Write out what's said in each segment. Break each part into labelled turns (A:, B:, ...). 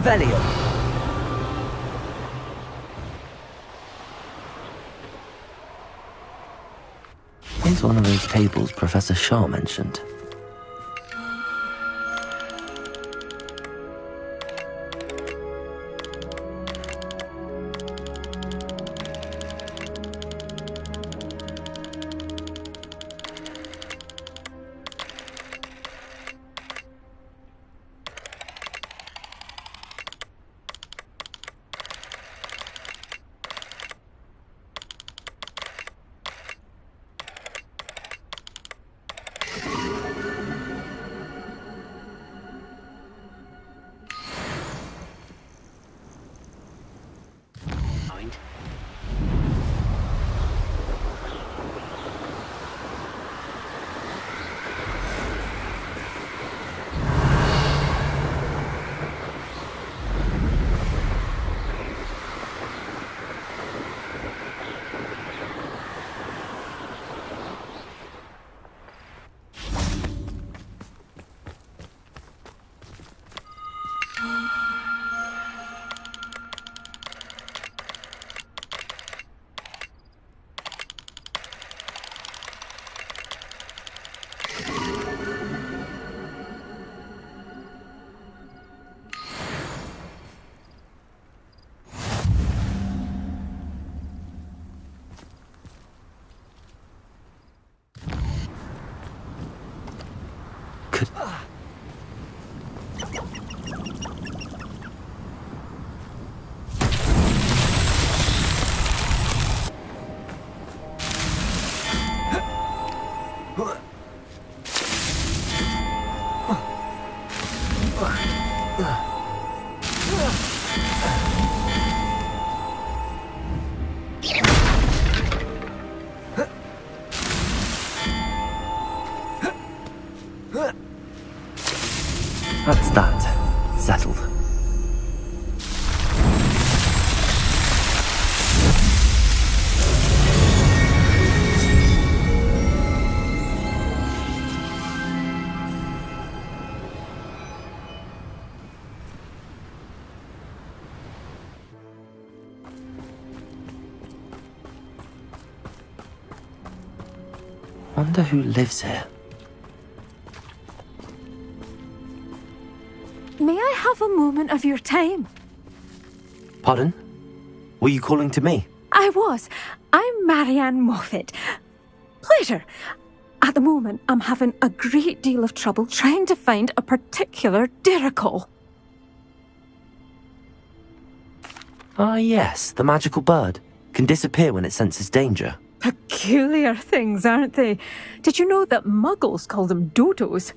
A: Revelio.
B: Here's one of those tables Professor Shaw mentioned. That's that. Settled. Wonder who lives here.
C: May I have a moment of your time?
B: Pardon? Were you calling to me?
C: I was. I'm Marianne Moffat. Pleasure. At the moment, I'm having a great deal of trouble trying to find a particular diricle.
B: Ah, yes, the magical bird. Can disappear when it senses danger.
C: Peculiar things, aren't they? Did you know that muggles call them dodos?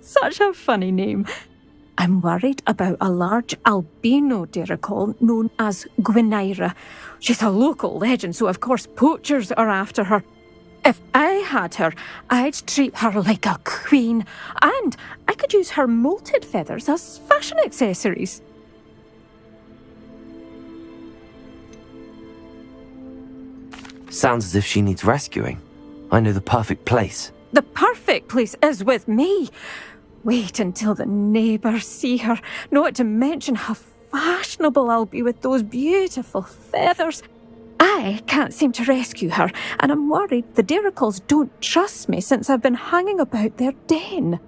C: Such a funny name. I'm worried about a large albino diricle known as Gwynaira. She's a local legend, so of course poachers are after her. If I had her, I'd treat her like a queen, and I could use her molted feathers as fashion accessories.
B: Sounds as if she needs rescuing. I know the perfect place.
C: The perfect place is with me. Wait until the neighbours see her, not to mention how fashionable I'll be with those beautiful feathers. I can't seem to rescue her, and I'm worried the diricles don't trust me since I've been hanging about their den.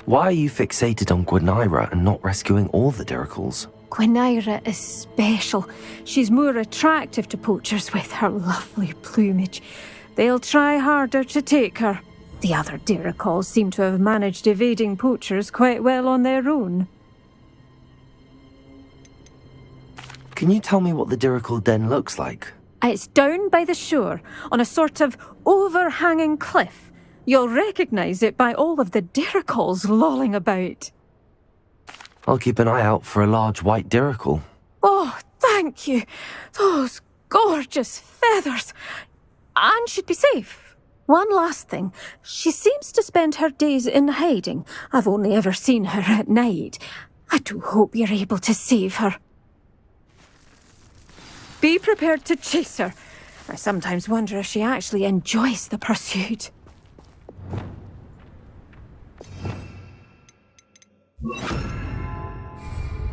B: Why are you fixated on Gwynaira and not rescuing all the diricles?
C: Gwynaira is special. She's more attractive to poachers with her lovely plumage. They'll try harder to take her. The other diricles seem to have managed evading poachers quite well on their own.
B: Can you tell me what the diricle den looks like?
C: It's down by the shore, on a sort of overhanging cliff. You'll recognise it by all of the diricles lolling about.
B: I'll keep an eye out for a large white diricle.
C: Oh, thank you. Those gorgeous feathers. And she'd be safe. One last thing. She seems to spend her days in hiding. I've only ever seen her at night. I do hope you're able to save her. Be prepared to chase her. I sometimes wonder if she actually enjoys the pursuit.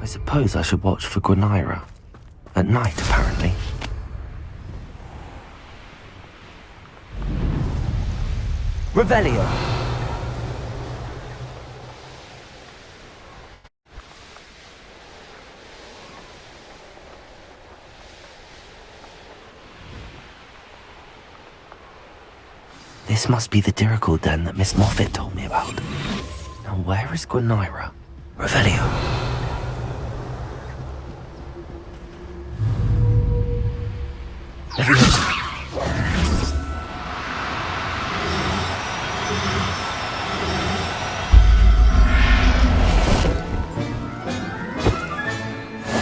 B: suppose I should watch for Gwenira. At night, apparently. Revelio! This must be the Dirical den that Miss Moffat told me about. Now where is Gwenira? Revelio.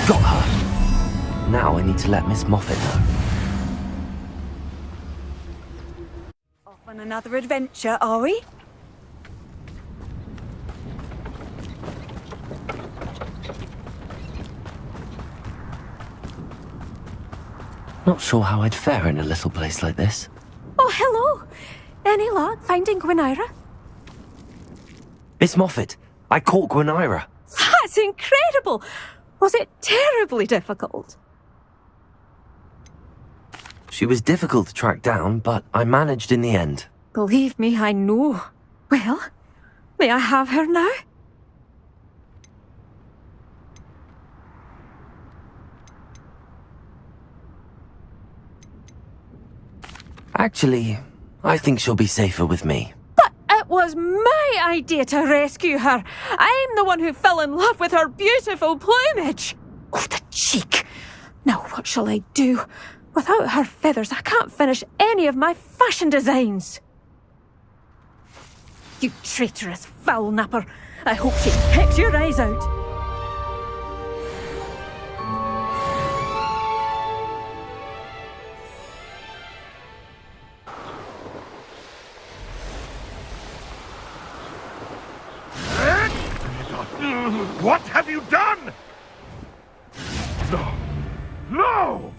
B: Got her. Now I need to let Miss Moffat know.
A: Off on another adventure, are we?
B: Not sure how I'd fare in a little place like this.
C: Oh, hello. Any luck finding Gwenira?
B: Miss Moffat, I caught Gwenira.
C: That's incredible. Was it terribly difficult?
B: She was difficult to track down, but I managed in the end.
C: Believe me, I know. Well, may I have her now?
B: Actually, I think she'll be safer with me.
C: But it was my idea to rescue her. I'm the one who fell in love with her beautiful plumage. Oh, the cheek. Now what shall I do? Without her feathers, I can't finish any of my fashion designs. You traitorous foul napper. I hope she pecks your eyes out.
D: What have you done? No! No!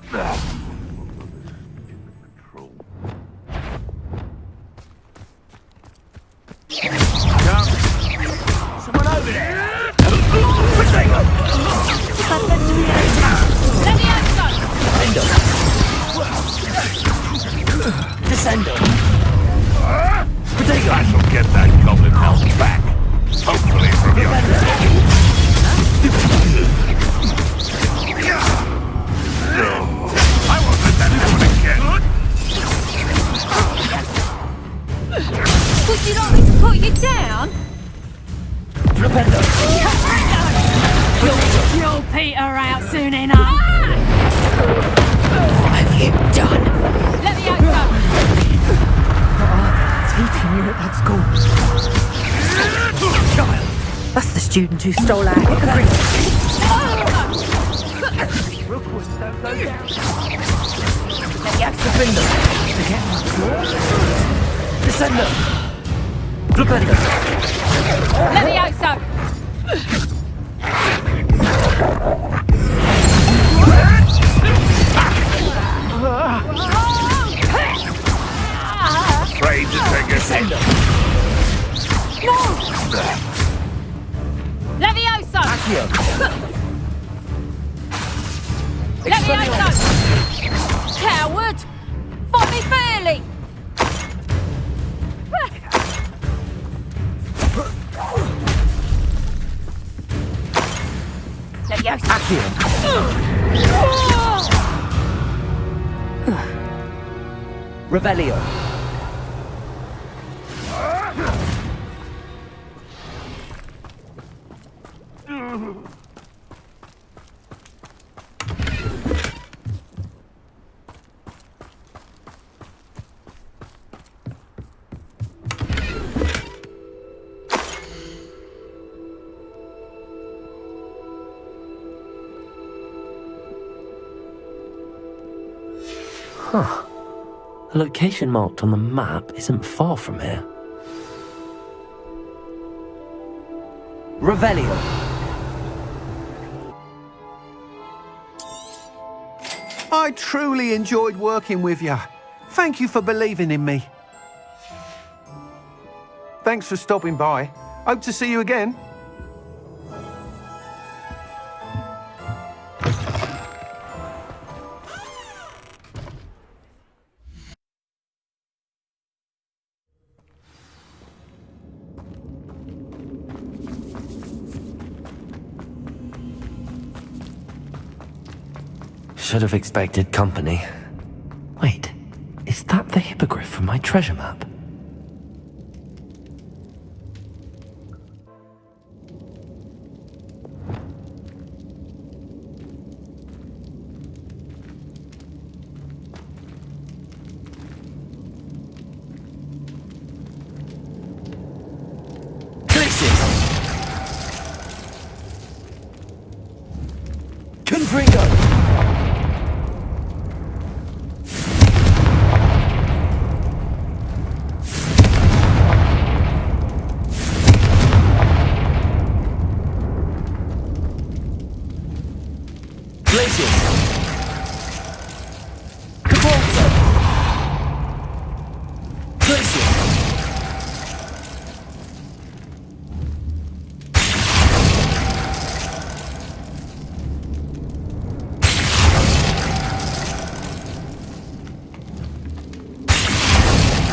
D: Someone over there!
B: Descendo!
D: I shall get that goblin house back. Hopefully from your... I won't let that happen again.
C: Would you like me to put you down?
B: Flipendo!
C: You'll peter out soon enough. What have you done? Let me out, son.
A: Teaching you at that school. Child, that's the student who stole our hippogriff.
B: Flipendo! Descendo! Flipendo!
C: Let me out, son.
D: Afraid to take a hit.
C: No! Let me out, son. Let me out, son. Coward! Fight me fairly! Let me out,
B: Revelio! Huh. The location marked on the map isn't far from here. Revelio!
E: I truly enjoyed working with you. Thank you for believing in me. Thanks for stopping by. Hope to see you again.
B: Should have expected company. Wait, is that the Hippogriff from my treasure map? Confringo! Glacius! Cabalso! Glacius!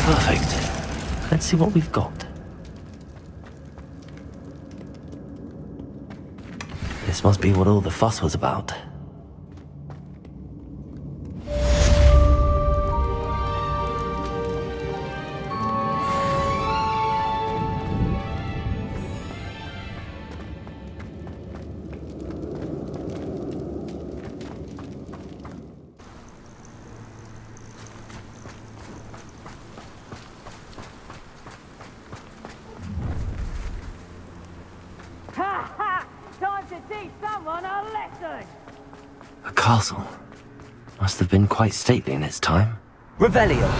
B: Perfect. Let's see what we've got. This must be what all the fuss was about.
A: Time to teach someone a lesson!
B: A castle. Must have been quite stately in its time.
F: Revelio.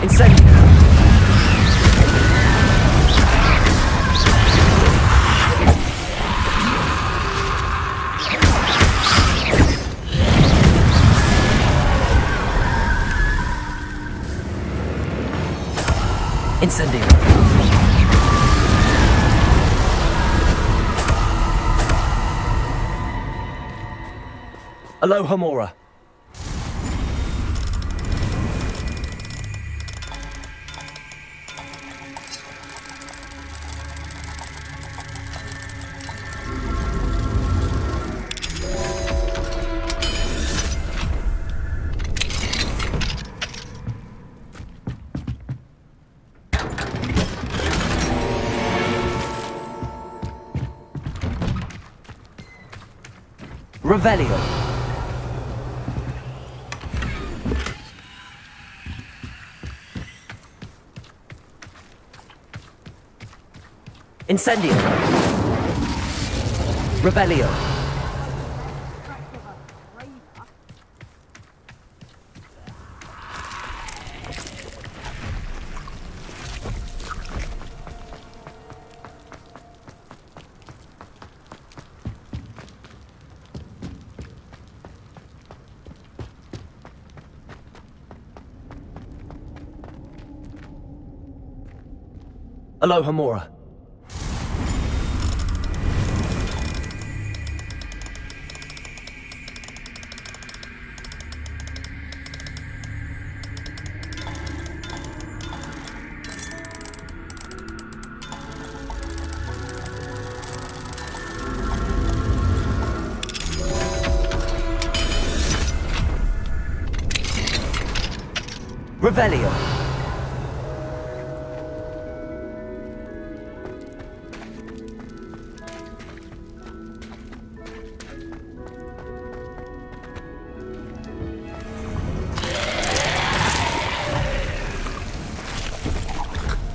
F: Incendio. Incendio. Aloha Mora. Revelio. Incendio. Revelio. Aloha Mora. Revelio.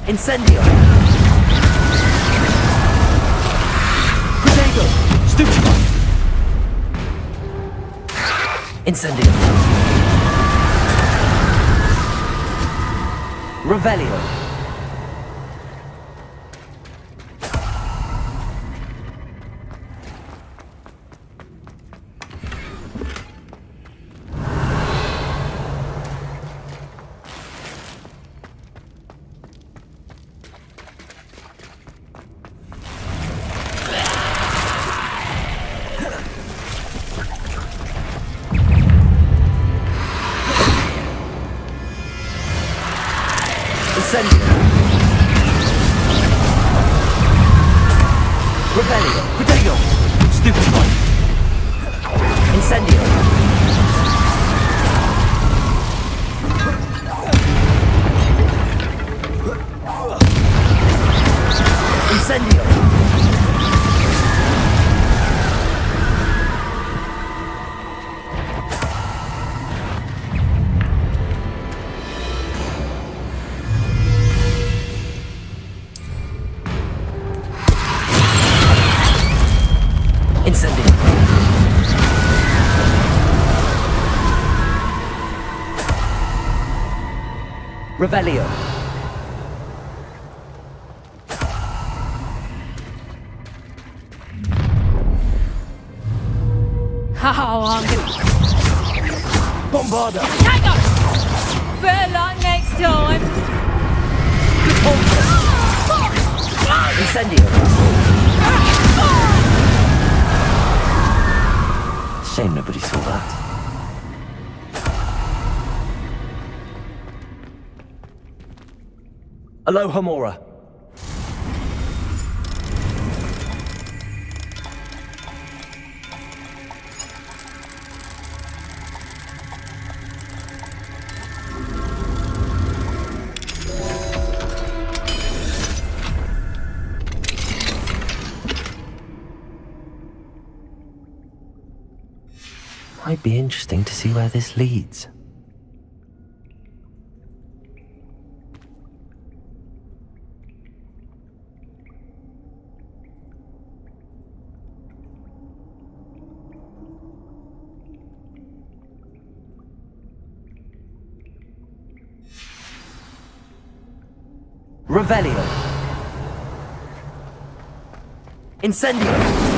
F: Incendio. Rococo. Stupido. Incendio. Revelio. Incendio. Revelio.
B: Protego! Stupefy!
F: Incendio. Incendio. Incendio. Revelio.
C: How long
F: Bombarda.
C: Hang on! Better luck next time.
F: Incendio.
B: Shame nobody saw that.
F: Aloha Mora.
B: Might be interesting to see where this leads.
F: Revelio. Incendio.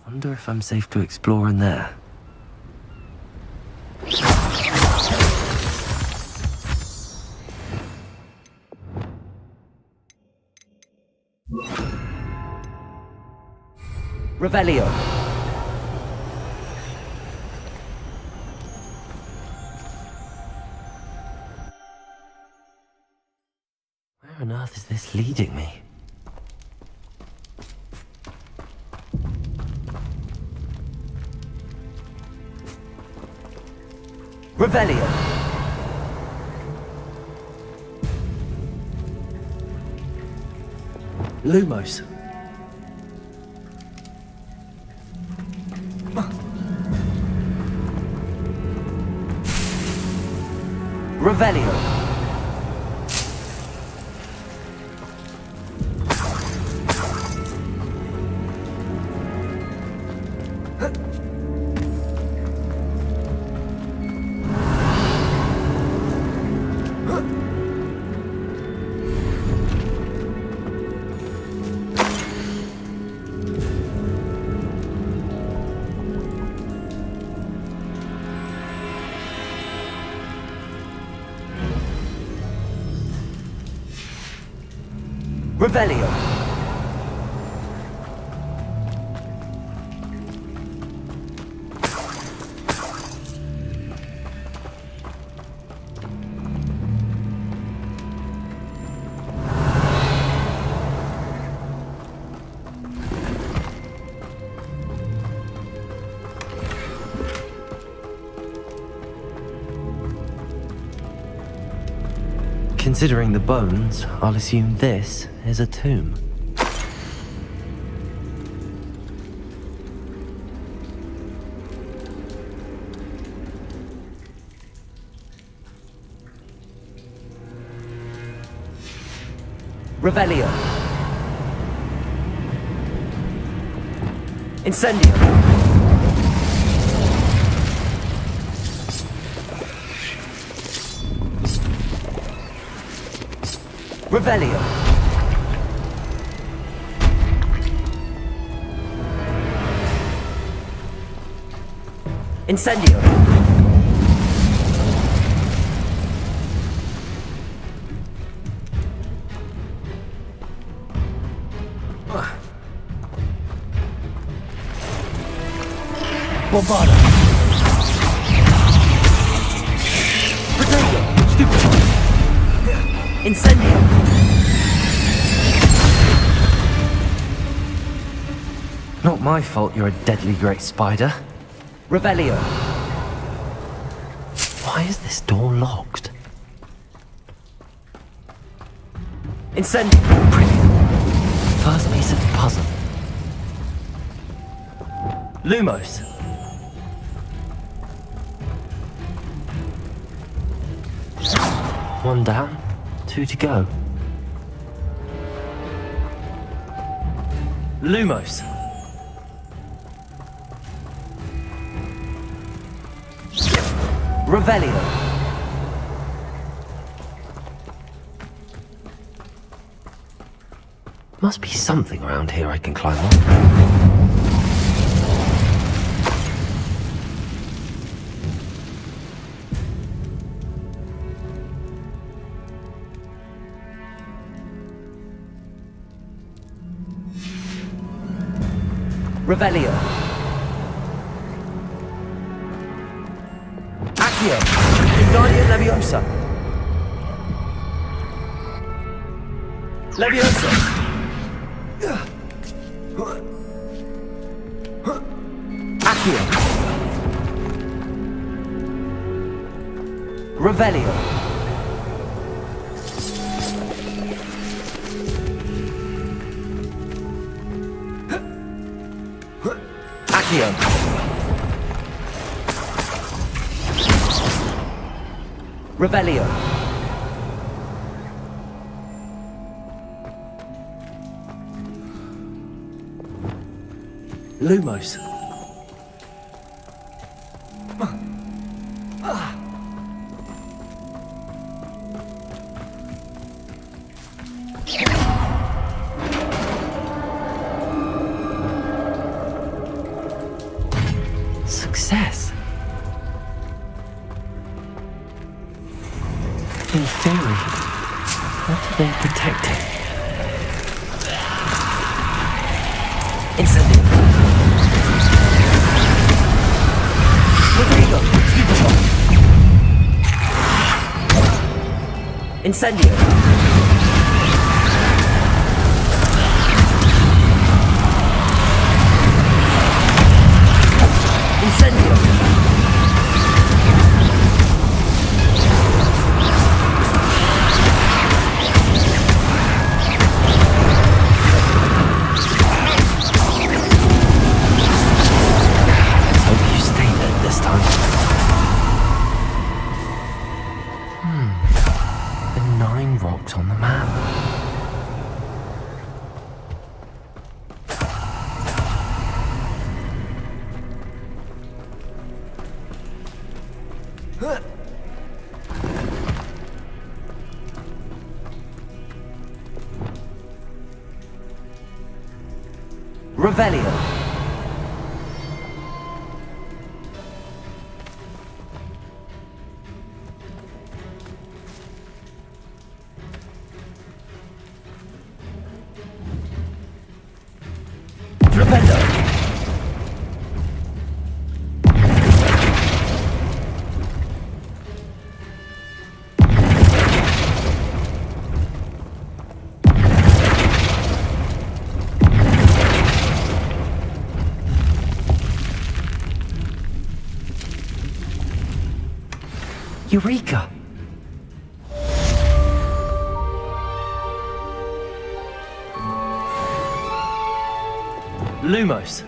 B: Wonder if I'm safe to explore in there.
F: Revelio.
B: Where on earth is this leading me?
F: Revelio. Lumos. Revelio. Revelio.
B: Considering the bones, I'll assume this is a tomb.
F: Revelio. Incendio. Revelio. Incendio. Bombarda. Protego. Stupefy. Incendio.
B: Not my fault you're a deadly great spider.
F: Revelio.
B: Why is this door locked?
F: Incendio.
B: Brilliant. First piece of the puzzle.
F: Lumos.
B: One down, two to go.
F: Lumos. Revelio.
B: Must be something around here I can climb on.
F: Revelio. Accio. Wingardium Leviosa. Leviosa. Accio. Revelio. Accio. Revelio. Lumos.
B: Success. In theory, what are they protecting?
F: Incendio. Rodrigo. Stupefy. Incendio. Incendio.
B: Hope you stay dead this time. The 9 rocks on the map.
F: Revelio. Flipendo.
B: Eureka!
F: Lumos.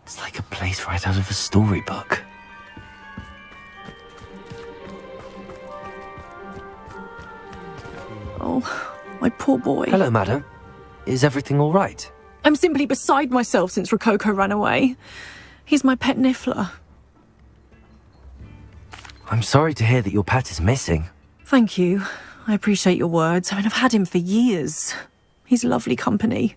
B: It's like a place right out of a storybook.
G: Oh, my poor boy.
B: Hello, madam. Is everything all right?
G: I'm simply beside myself since Rococo ran away. He's my pet niffler.
B: I'm sorry to hear that your pet is missing.
G: Thank you. I appreciate your words. I mean, I've had him for years. He's lovely company.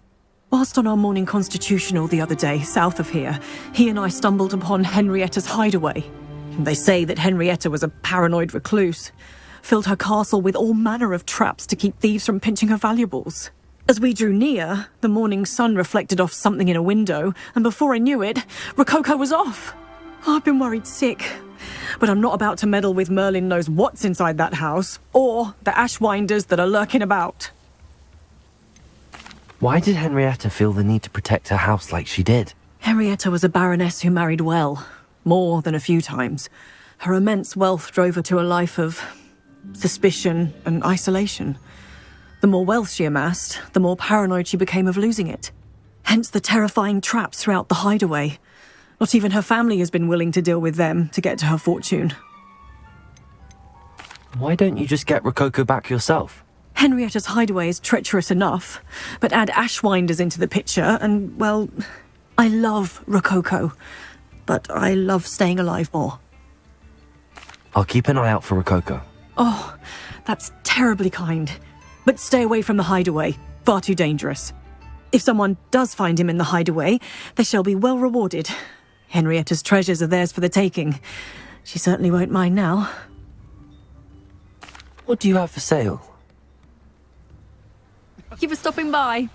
G: Whilst on our morning constitutional the other day, south of here, he and I stumbled upon Henrietta's hideaway. They say that Henrietta was a paranoid recluse, filled her castle with all manner of traps to keep thieves from pinching her valuables. As we drew near, the morning sun reflected off something in a window, and before I knew it, Rococo was off. I've been worried sick, but I'm not about to meddle with Merlin knows what's inside that house, or the ashwinders that are lurking about.
B: Why did Henrietta feel the need to protect her house like she did?
G: Henrietta was a baroness who married well, more than a few times. Her immense wealth drove her to a life of suspicion and isolation. The more wealth she amassed, the more paranoid she became of losing it. Hence the terrifying traps throughout the hideaway. Not even her family has been willing to deal with them to get to her fortune.
B: Why don't you just get Rococo back yourself?
G: Henrietta's hideaway is treacherous enough, but add ashwinders into the picture and, well, I love Rococo, but I love staying alive more.
B: I'll keep an eye out for Rococo.
G: Oh, that's terribly kind. But stay away from the hideaway. Far too dangerous. If someone does find him in the hideaway, they shall be well rewarded. Henrietta's treasures are theirs for the taking. She certainly won't mind now.
B: What do you have for sale?
G: Thank you for stopping by.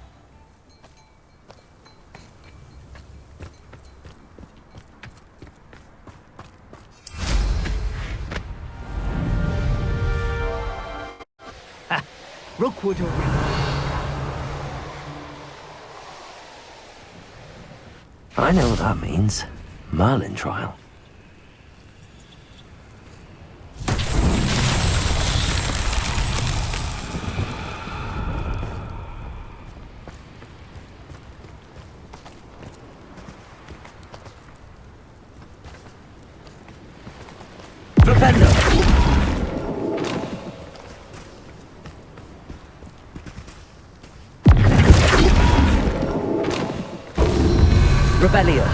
F: Rookwood already.
B: I know what that means. Merlin Trial.
F: Flipendo. Rebellion.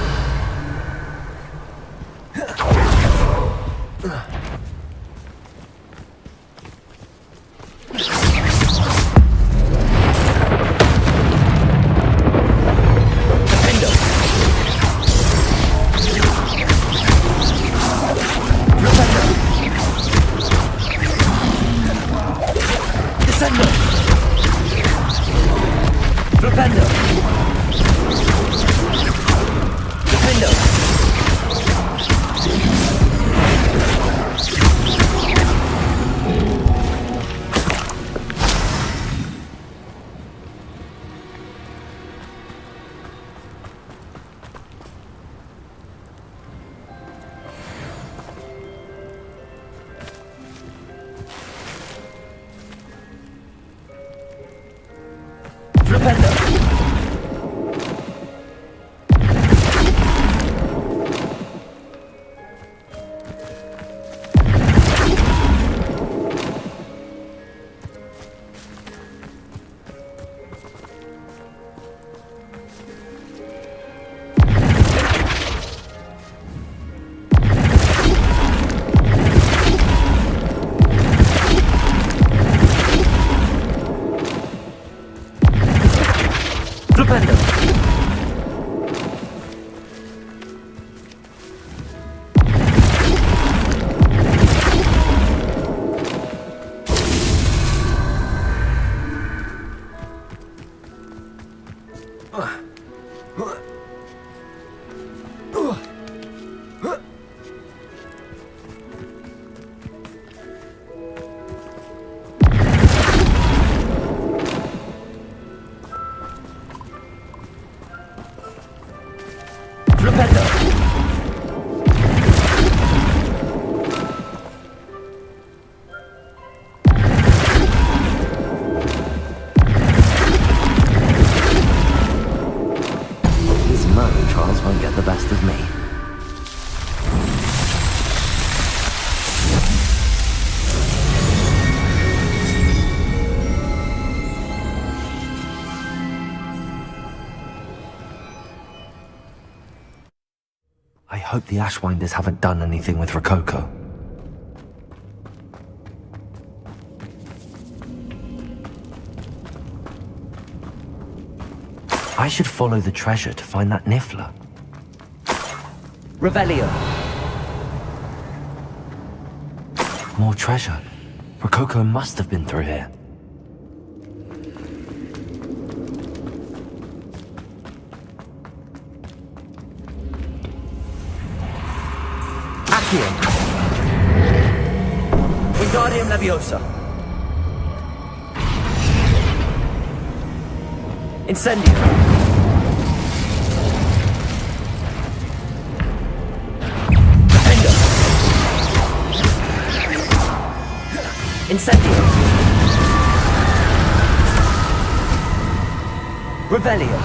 B: Merlin Trials won't get the best of me. I hope the Ashwinders haven't done anything with Rococo. I should follow the treasure to find that Niffler.
F: Revelio.
B: More treasure. Rococo must have been through here.
F: Accio. Wingardium Leviosa. Incendio. Defender. Incendio. Revelio.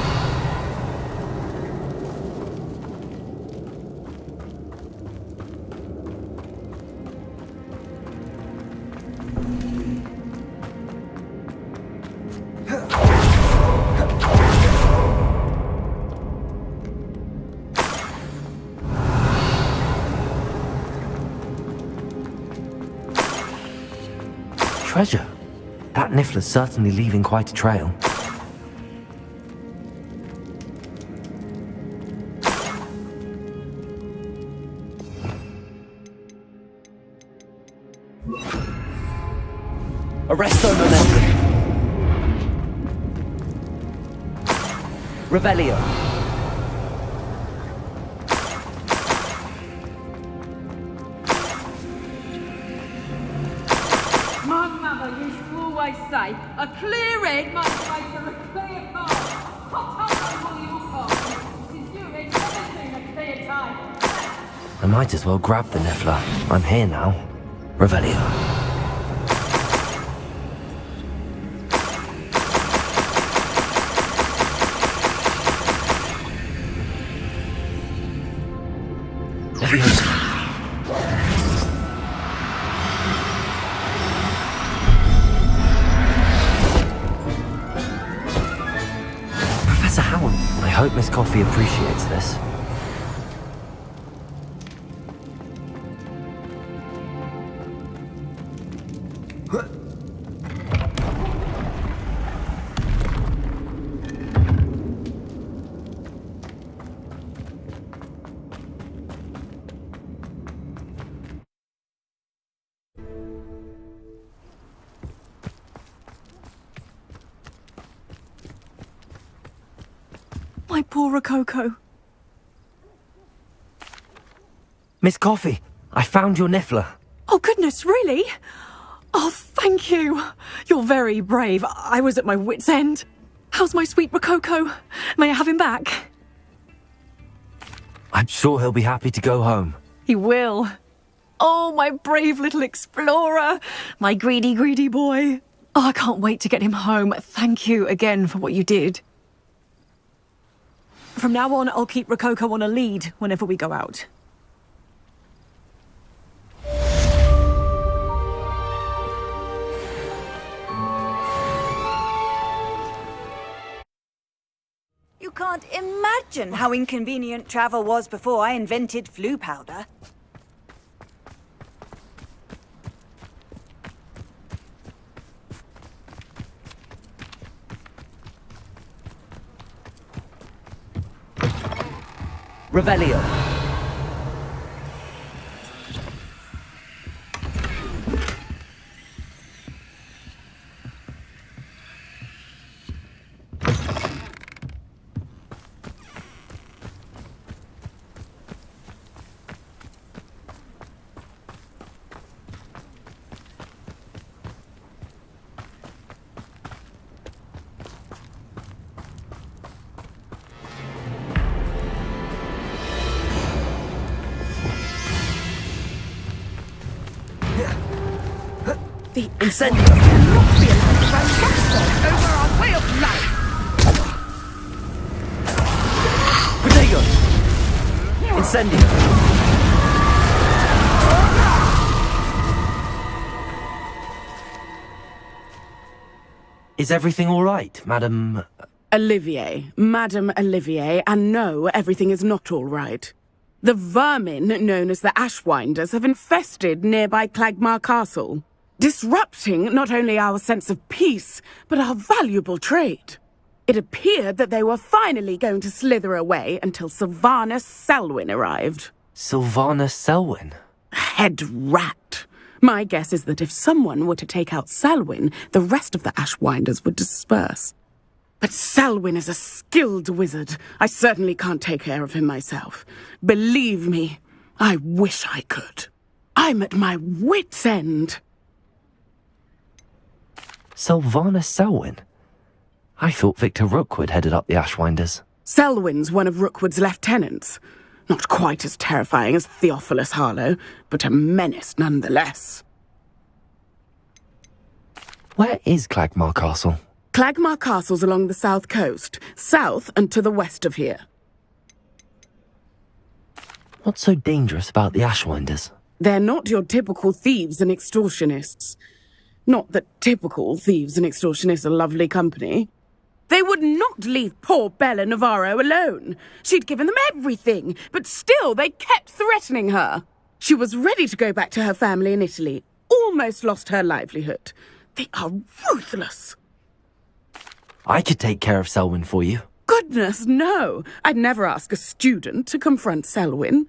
B: Treasure? That Niffler's certainly leaving quite a trail.
F: Arresto Momentum. Revelio.
H: My mother used to always say, a clear head must make for a clear path. Hot up on your path, since you ain't never seen a clear time.
B: I might as well grab the Niffler. I'm here now. Revelio. Professor Howard, I hope Miss Coffee appreciates this.
G: My poor Rococo.
B: Miss Coffee, I found your Niffler.
G: Oh, goodness, really? Oh, thank you. You're very brave. I was at my wit's end. How's my sweet Rococo? May I have him back?
B: I'm sure he'll be happy to go home.
G: He will. Oh, my brave little explorer. My greedy, greedy boy. Oh, I can't wait to get him home. Thank you again for what you did. From now on, I'll keep Rococo on a lead whenever we go out.
A: You can't imagine how inconvenient travel was before I invented flu powder.
F: Revelio.
H: The
F: Incendio.
H: not be allowed to run backwards over our way of life.
F: Protego. Incendio.
B: Is everything all right, Madam...
I: Olivier, Madame Olivier, and no, everything is not all right. The vermin known as the Ashwinders have infested nearby Clagmar Castle, disrupting not only our sense of peace, but our valuable trade. It appeared that they were finally going to slither away until Sylvanus Selwyn arrived.
B: Sylvanus Selwyn?
I: Head rat. My guess is that if someone were to take out Selwyn, the rest of the Ashwinders would disperse. But Selwyn is a skilled wizard. I certainly can't take care of him myself. Believe me, I wish I could. I'm at my wit's end.
B: Sylvanus Selwyn? I thought Victor Rookwood headed up the Ashwinders.
I: Selwyn's one of Rookwood's lieutenants. Not quite as terrifying as Theophilus Harlow, but a menace nonetheless.
B: Where is Clagmar Castle?
I: Clagmar Castle's along the south coast, south and to the west of here.
B: What's so dangerous about the Ashwinders?
I: They're not your typical thieves and extortionists. Not that typical thieves and extortionists are lovely company. They would not leave poor Bella Navarro alone. She'd given them everything, but still they kept threatening her. She was ready to go back to her family in Italy, almost lost her livelihood. They are ruthless.
B: I could take care of Selwyn for you.
I: Goodness, no. I'd never ask a student to confront Selwyn.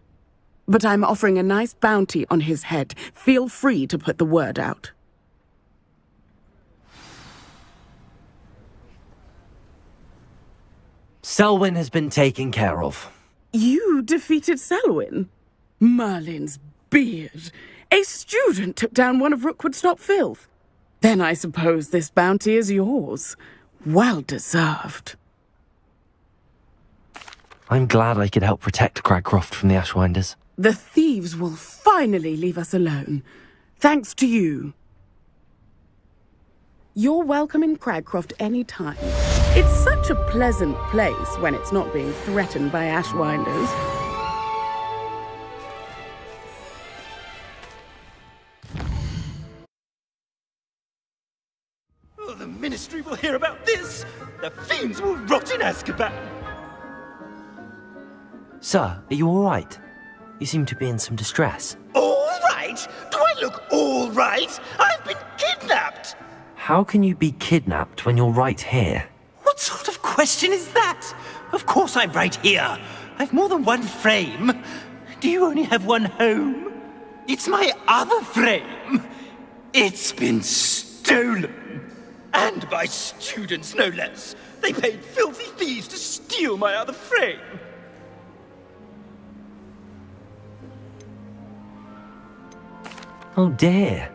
I: But I'm offering a nice bounty on his head. Feel free to put the word out.
B: Selwyn has been taken care of.
I: You defeated Selwyn? Merlin's beard. A student took down one of Rookwood's top filth. Then I suppose this bounty is yours. Well deserved.
B: I'm glad I could help protect Cragcroft from the Ashwinders.
I: The thieves will finally leave us alone. Thanks to you. You're welcome in Cragcroft any time. It's such a pleasant place when it's not being threatened by Ashwinders.
J: Oh, the Ministry will hear about this! The fiends will rot in Azkaban!
B: Sir, are you all right? You seem to be in some distress.
J: All right? Do I look all right? I've been kidnapped!
B: How can you be kidnapped when you're right here?
J: What sort of question is that? Of course I'm right here. I've more than one frame. Do you only have one home? It's my other frame. It's been stolen. And by students, no less. They paid filthy thieves to steal my other frame.
B: Oh dear.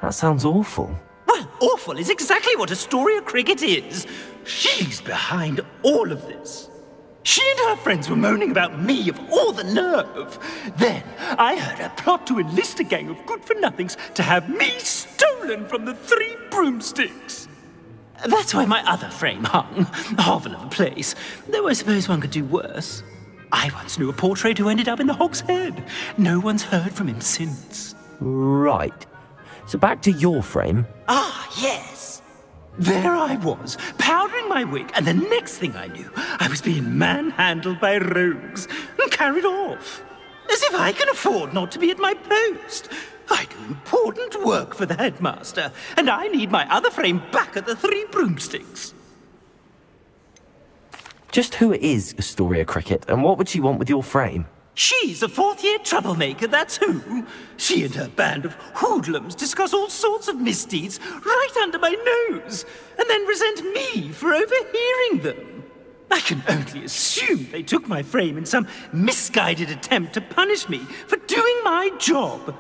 B: That sounds awful.
J: Well, awful is exactly what Astoria Cricket is. She's behind all of this. She and her friends were moaning about me of all the nerve. Then I heard her plot to enlist a gang of good-for-nothings to have me stolen from the Three Broomsticks. That's why my other frame hung. A hovel of a place. Though I suppose one could do worse. I once knew a portrait who ended up in the Hog's Head. No one's heard from him since.
B: Right. So back to your frame.
J: Ah, yes. There I was, powdering my wig, and the next thing I knew, I was being manhandled by rogues and carried off. As if I can afford not to be at my post. I do important work for the headmaster, and I need my other frame back at the Three Broomsticks.
B: Just who is Astoria Cricket, and what would she want with your frame?
J: She's a fourth-year troublemaker, that's who. She and her band of hoodlums discuss all sorts of misdeeds right under my nose, and then resent me for overhearing them. I can only assume they took my frame in some misguided attempt to punish me for doing my job.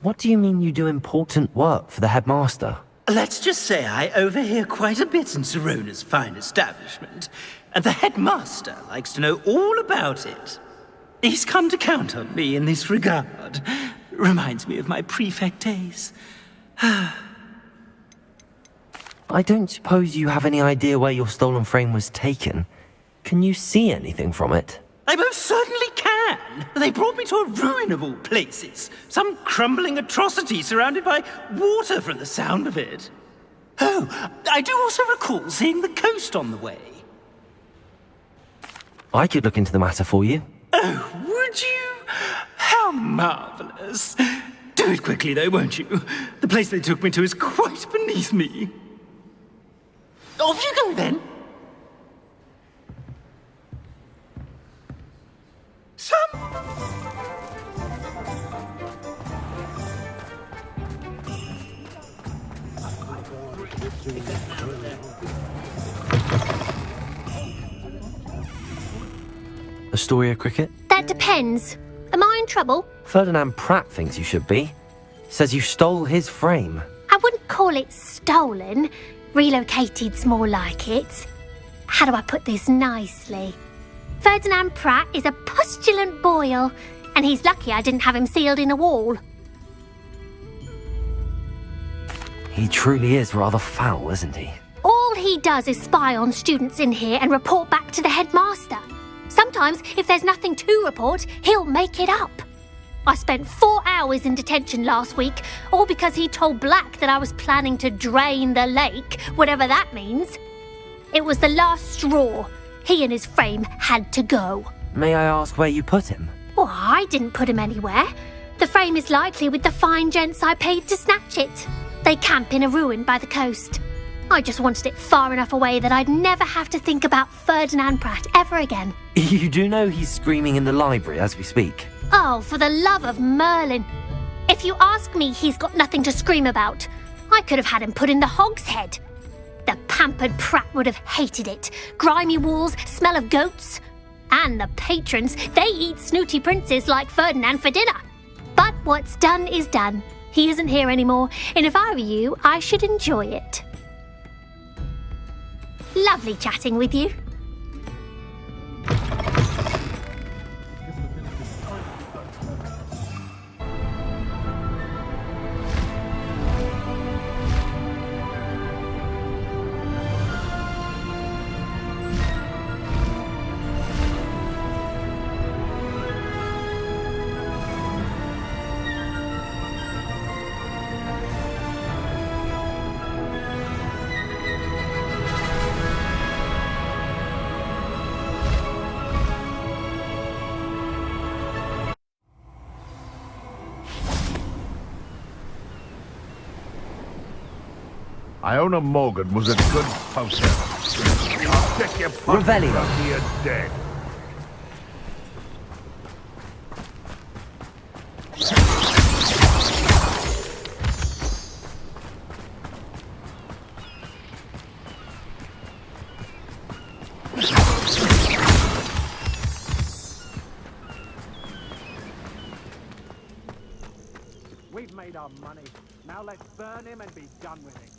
B: What do you mean you do important work for the headmaster?
J: Let's just say I overhear quite a bit in Sirona's fine establishment, and the headmaster likes to know all about it. He's come to count on me in this regard. Reminds me of my prefect days.
B: I don't suppose you have any idea where your stolen frame was taken. Can you see anything from it?
J: I most certainly can. They brought me to a ruin of all places. Some crumbling atrocity surrounded by water from the sound of it. Oh, I do also recall seeing the coast on the way.
B: I could look into the matter for you.
J: Oh, would you? How marvelous. Do it quickly, though, won't you? The place they took me to is quite beneath me. Off you go then.
B: Astoria Cricket?
K: That depends. Am I in trouble?
B: Ferdinand Pratt thinks you should be. Says you stole his frame.
K: I wouldn't call it stolen. Relocated's more like it. How do I put this nicely? Ferdinand Pratt is a postulant boil, and he's lucky I didn't have him sealed in a wall.
B: He truly is rather foul, isn't he?
K: All he does is spy on students in here and report back to the headmaster. Sometimes, if there's nothing to report, he'll make it up. I spent 4 hours in detention last week, all because he told Black that I was planning to drain the lake, whatever that means. It was the last straw. He and his frame had to go.
B: May I ask where you put him?
K: Well, I didn't put him anywhere. The frame is likely with the fine gents I paid to snatch it. They camp in a ruin by the coast. I just wanted it far enough away that I'd never have to think about Ferdinand Pratt ever again.
B: You do know he's screaming in the library as we speak.
K: Oh, for the love of Merlin. If you ask me, he's got nothing to scream about. I could have had him put in the hogshead. The pampered Pratt would have hated it. Grimy walls, smell of goats. And the patrons, they eat snooty princes like Ferdinand for dinner. But what's done is done. He isn't here anymore, and if I were you, I should enjoy it. Lovely chatting with you.
D: Iona Morgan was a good poser. I'll check your pocket
F: Revelio.
D: after you're dead.
E: We've made our money. Now let's burn him and be done with it.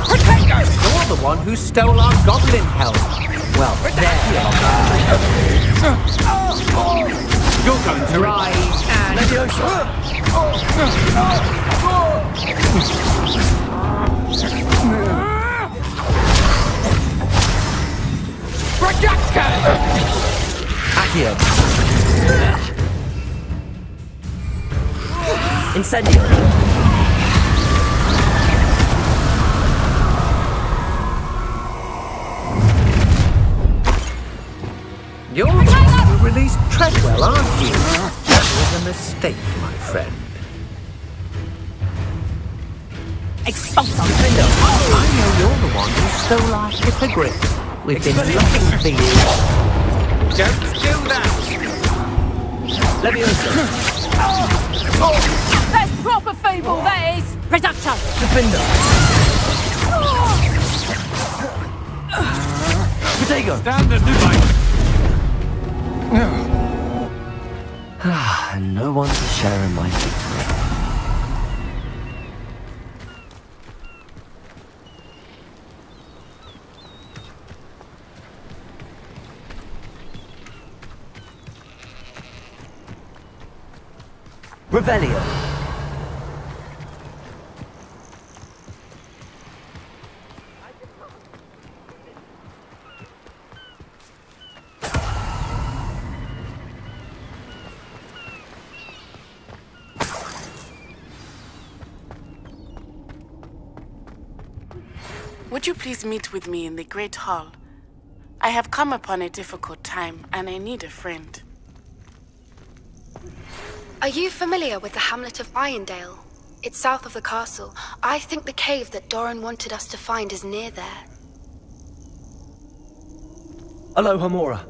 F: Rococo!
E: You're the one who stole our goblin helm.
F: Well, there you are.
E: You're going to rise and...
F: Rococo! Accio. Incendio.
E: You're the one who released Treadwell, aren't you? That was a mistake, my friend.
F: Expulso.
E: I know you're the one who stole our Hippogriff. We've been looking for you. Don't do that!
F: Leviosa.
H: That's proper feeble, that is!
C: Reduction!
F: Defender. Potato.
D: Stand as divine.
B: And no one to share in my victory.
F: Revelio.
L: Would you please meet with me in the Great Hall?
I: I have come upon a difficult time, and I need a friend.
L: Are you familiar with the hamlet of Irondale? It's south of the castle. I think the cave that Doran wanted us to find is near there.
F: Aloha Mora.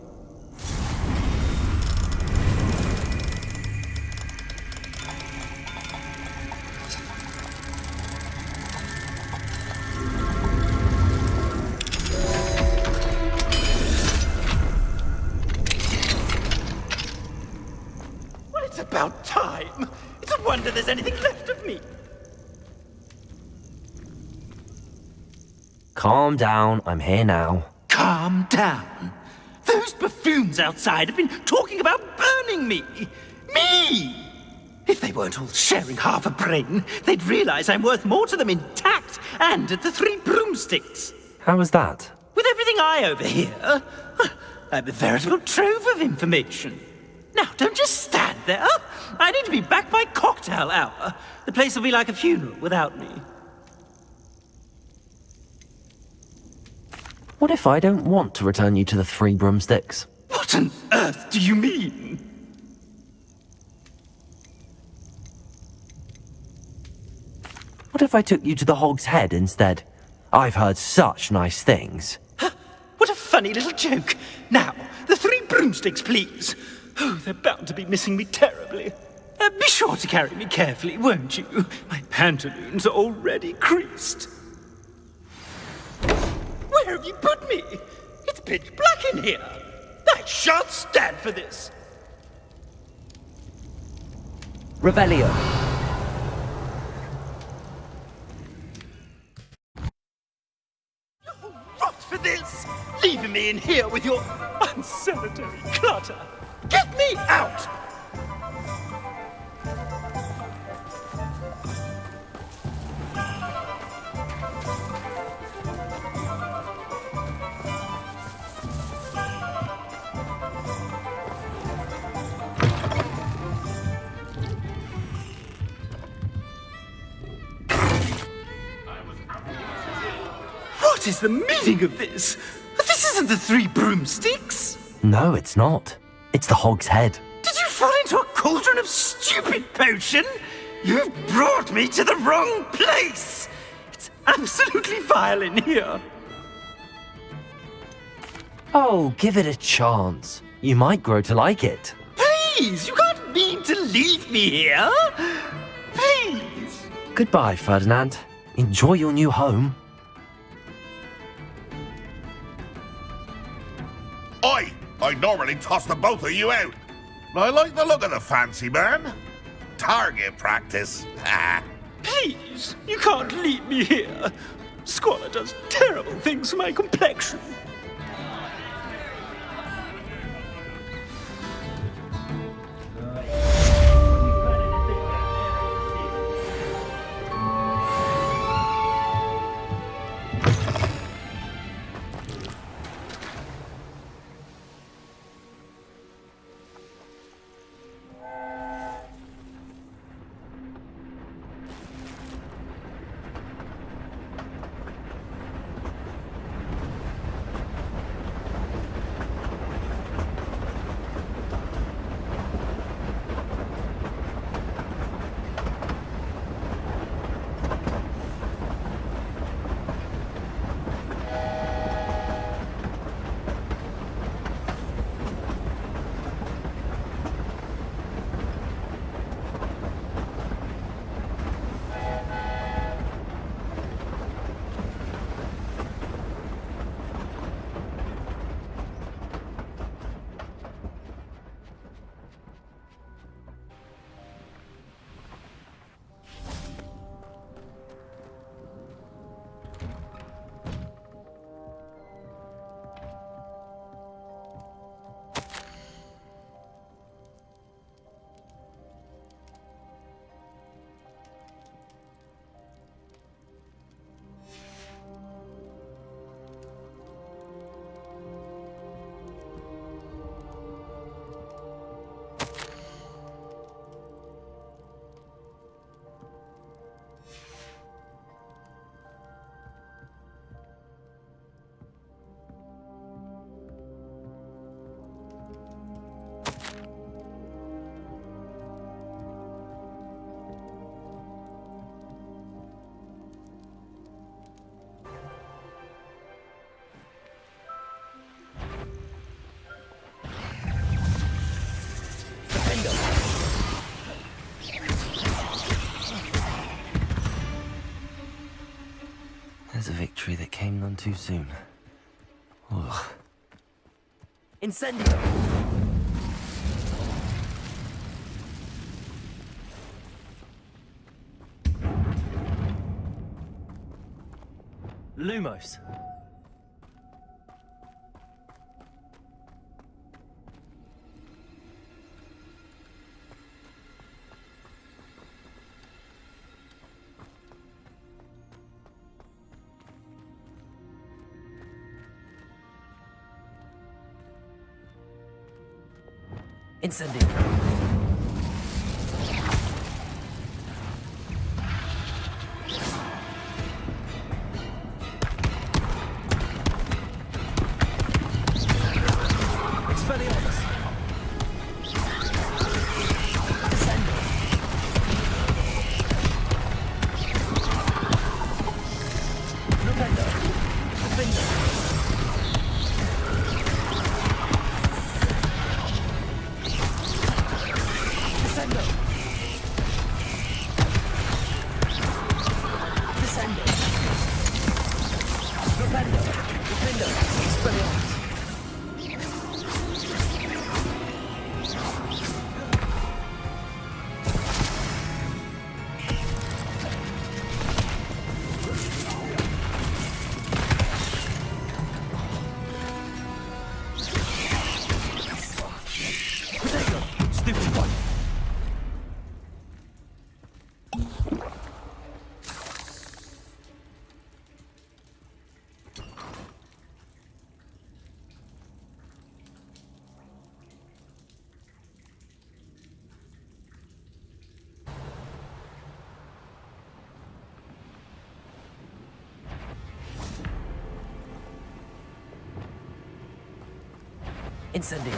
J: Well, it's about time. It's a wonder there's anything left of me.
B: Calm down, I'm here now.
J: Calm down. Those buffoons outside have been talking about burning me. Me! If they weren't all sharing half a brain, they'd realize I'm worth more to them intact and at the Three Broomsticks.
B: How was that?
J: With everything I overhear, I'm a veritable trove of information. Now, don't just stand there. I need to be back by cocktail hour. The place will be like a funeral without me.
B: What if I don't want to return you to the Three Broomsticks?
J: What on earth do you mean?
B: What if I took you to the Hog's Head instead? I've heard such nice things.
J: What a funny little joke. Now, the Three Broomsticks, please. Oh, they're bound to be missing me terribly. Be sure to carry me carefully, won't you? My pantaloons are already creased. Where have you put me? It's pitch black in here. I shan't stand for this.
F: Revelio.
J: Rot for this! Leaving me in here with your unsanitary clutter. Get me out! What is the meaning of this? This isn't the Three Broomsticks.
B: No, it's not. It's the Hog's Head.
J: Did you fall into a cauldron of stupid potion? You've brought me to the wrong place. It's absolutely vile in here.
B: Oh, give it a chance. You might grow to like it.
J: Please, you can't mean to leave me here. Please.
B: Goodbye, Ferdinand. Enjoy your new home.
D: I'd normally toss the both of you out. But I like the look of the fancy man. Target practice.
J: Please, you can't leave me here. Squalor does terrible things for my complexion.
B: too soon. Ugh. Incendio! Lumos. Incendio. Expelliarmus. Descendo. Rupendo. Defendo. Descendo. Descendo. Rupendo. Defendo. Expelliarmus. Stupid one. Incendio.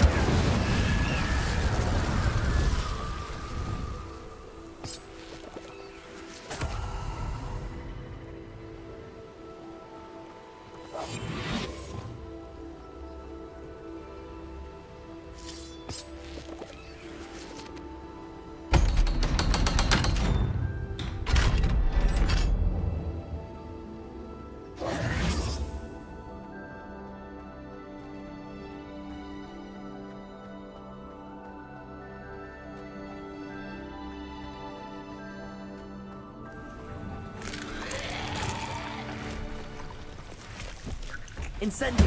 B: Incendio.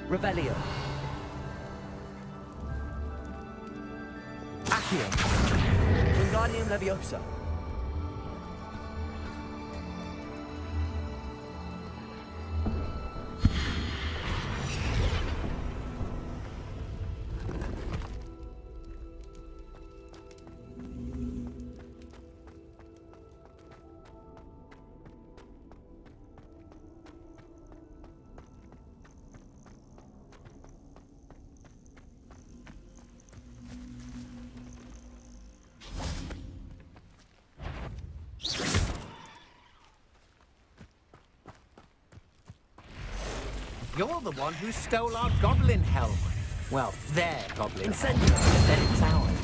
B: Revelio. Accio. Wingardium Leviosa.
E: You're the one who stole our goblin helm. Well, their goblin helm. And then it's ours.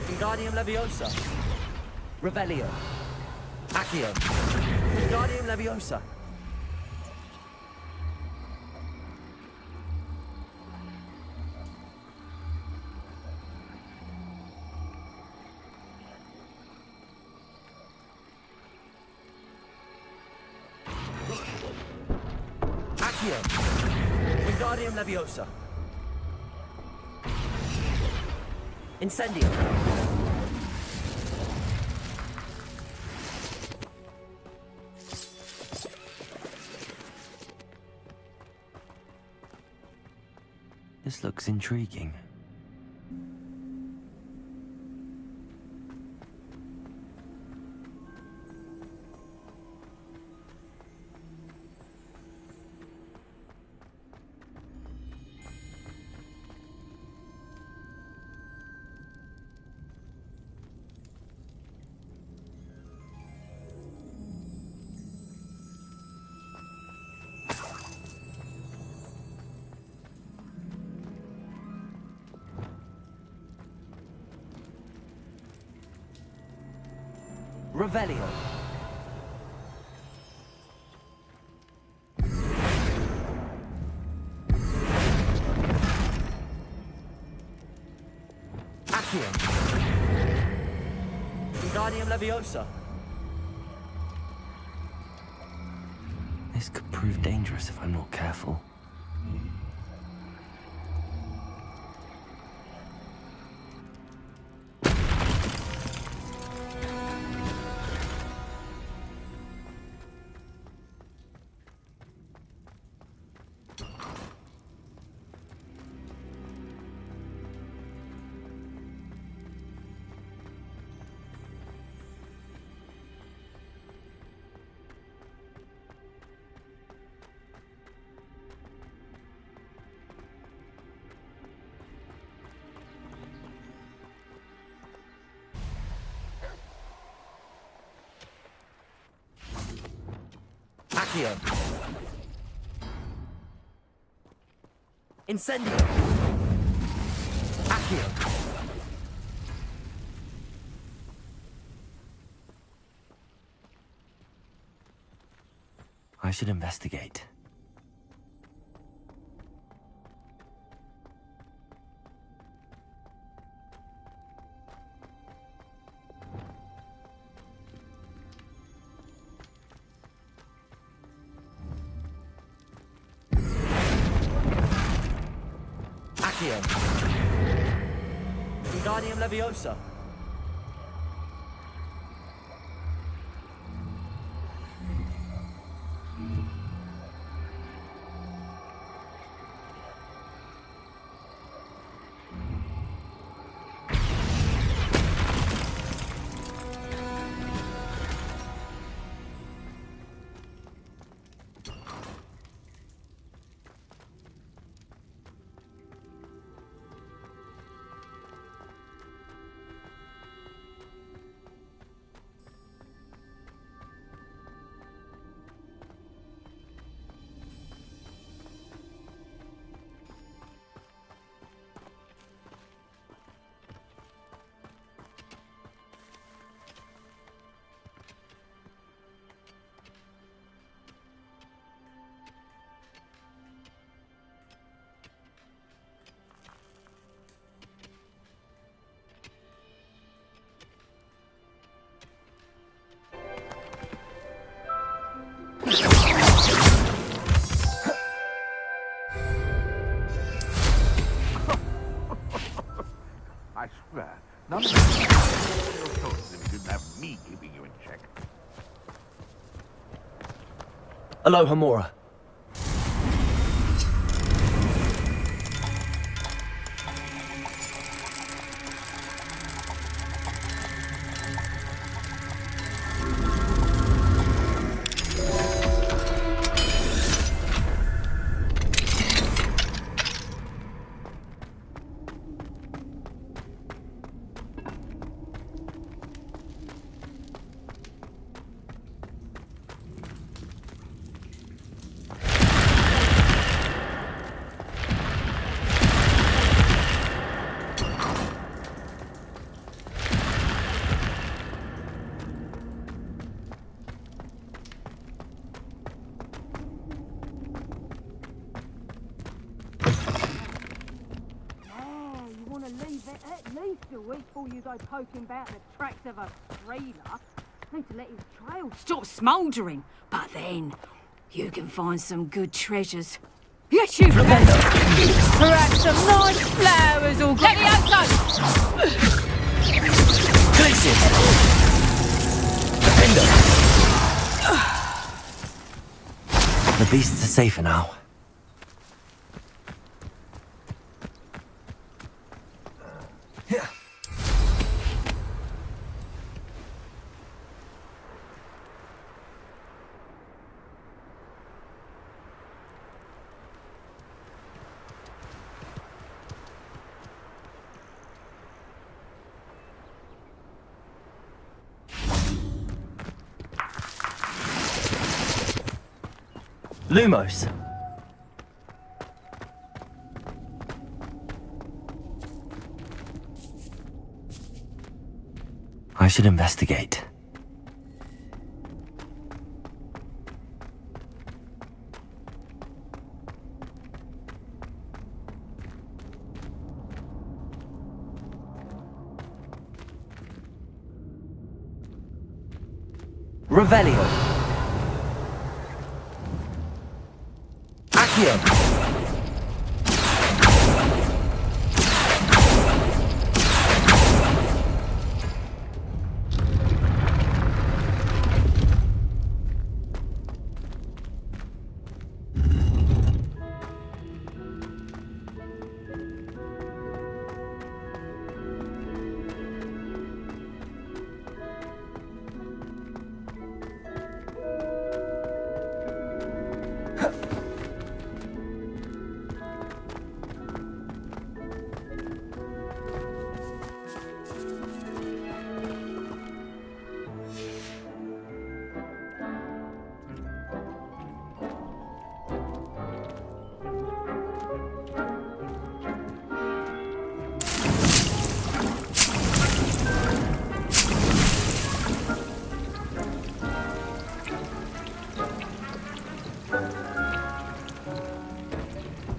E: Wingardium Leviosa. Revelio. Accio.
F: Wingardium Leviosa. Accio. Wingardium Leviosa. Incendio.
B: This looks intriguing.
F: Revelio. Accio. Wingardium Leviosa.
B: This could prove dangerous if I'm not careful.
F: Accio. Incendio. Accio.
B: I should investigate.
F: Accio. Wingardium Leviosa.
D: I swear, none of you if you didn't have me keeping you in check.
F: Aloha Mora.
H: leave it at least a week before you go poking about the tracks of a trailer. Need to let his trail stop smouldering. But then, you can find some good treasures. Yes, you can! Perhaps some nice flowers or... Let me out,
F: Collision! Defender!
B: The beasts are safer now.
F: Lumos.
B: I should investigate.
F: Revelio. Accio.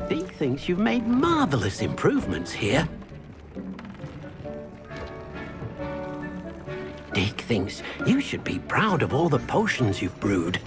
E: He thinks you've made marvelous improvements here. Dick thinks you should be proud of all the potions you've brewed.